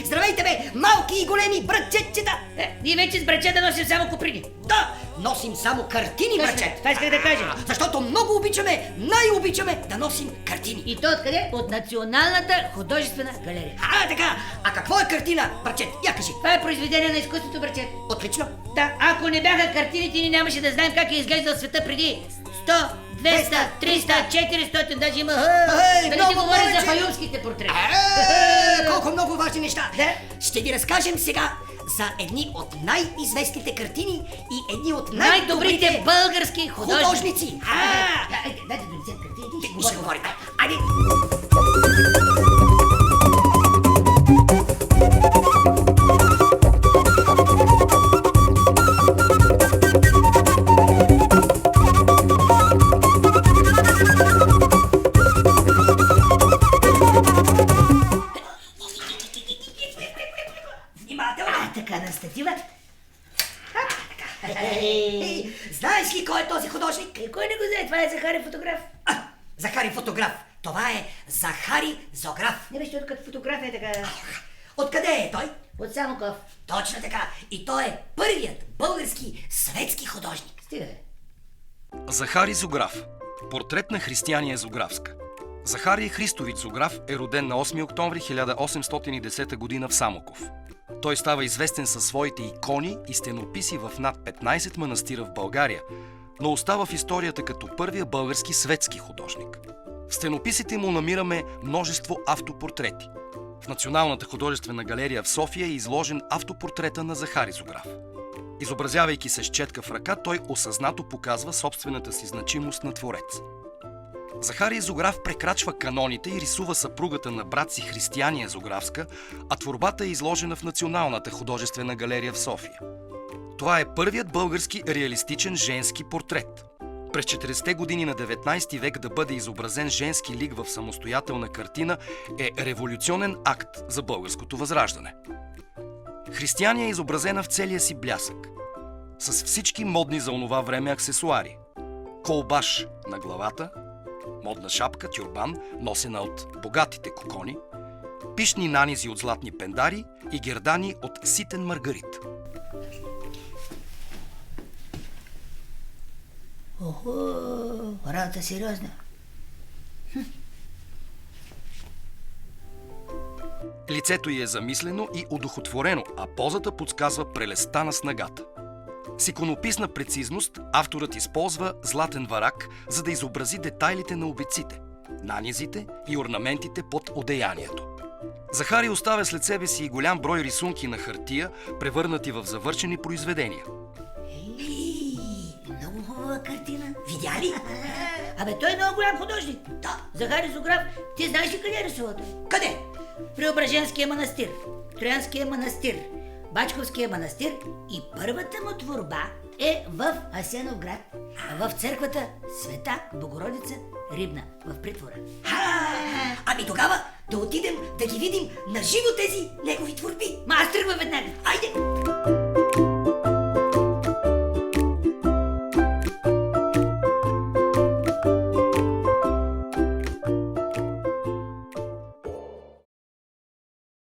Здравейте, бе, малки и големи братчетчета! Ние вече с братчета носим само куприни. Да, носим само картини, братчет. Това исках да кажа. Защото много обичаме, най-обичаме да носим картини. И то откъде? От Националната художествена галерия. Така. А какво е картина, братчет? Я кажи. Това е произведение на изкуството, братчет. Отлично. Да, ако не бяха картините, ние нямаше да знаем как е изглеждал света преди 100, 200, 300, 400, даже има... Да не ти говорим за файумските портрети. Колко много важни неща. Да. Ще ви разкажем сега за едни от най-известните картини и едни от най-добрите български художници. Дайте да донесем картините и ще говорим. Айде! Така, на статива. Знаеш ли кой е този художник? Кой не го знае? Това е Захари фотограф. Захари фотограф. Това е Захари Зограф. Не беше откъде фотография така. Откъде е той? От Самоков. Точно така. И той е първият български светски художник. Стига. Захари Зограф. Портрет на Християния Зографска. Захари Христович Зограф е роден на 8 октомври 1810 г. в Самоков. Той става известен със своите икони и стенописи в над 15 манастира в България, но остава в историята като първия български светски художник. В стенописите му намираме множество автопортрети. В Националната художествена галерия в София е изложен автопортрета на Захари Зограф. Изобразявайки се с четка в ръка, той осъзнато показва собствената си значимост на творец. Захари Зограф прекрачва каноните и рисува съпругата на брат си Християния Зографска, а творбата е изложена в Националната художествена галерия в София. Това е първият български реалистичен женски портрет. През 40-те години на 19 век да бъде изобразен женски лик в самостоятелна картина е революционен акт за българското възраждане. Християния е изобразена в целия си блясък, с всички модни за онова време аксесуари. Колбаш на главата, модна шапка, тюрбан, носена от богатите кокони, пишни нанизи от златни пендари и гердани от ситен маргарит. Охо, работа сериозна. Лицето й е замислено и удохотворено, а позата подсказва прелестта на снагата. С иконописна прецизност авторът използва златен варак, за да изобрази детайлите на обиците, нанизите и орнаментите под одеянието. Захари оставя след себе си и голям брой рисунки на хартия, превърнати в завършени произведения. Много хубава картина. Видя ли? Абе, той е много голям художник. Да. Захари Зограф, ти знаеш ли къде е рисувал той? Къде? Преображенския манастир, Троянския манастир, Бачковския манастир и първата му творба е в Асеновград, в църквата Света Богородица Рибна, в притвора. Ами тогава да отидем да ги видим на живо тези негови творби. Ма аз тръгвам веднага. Айде!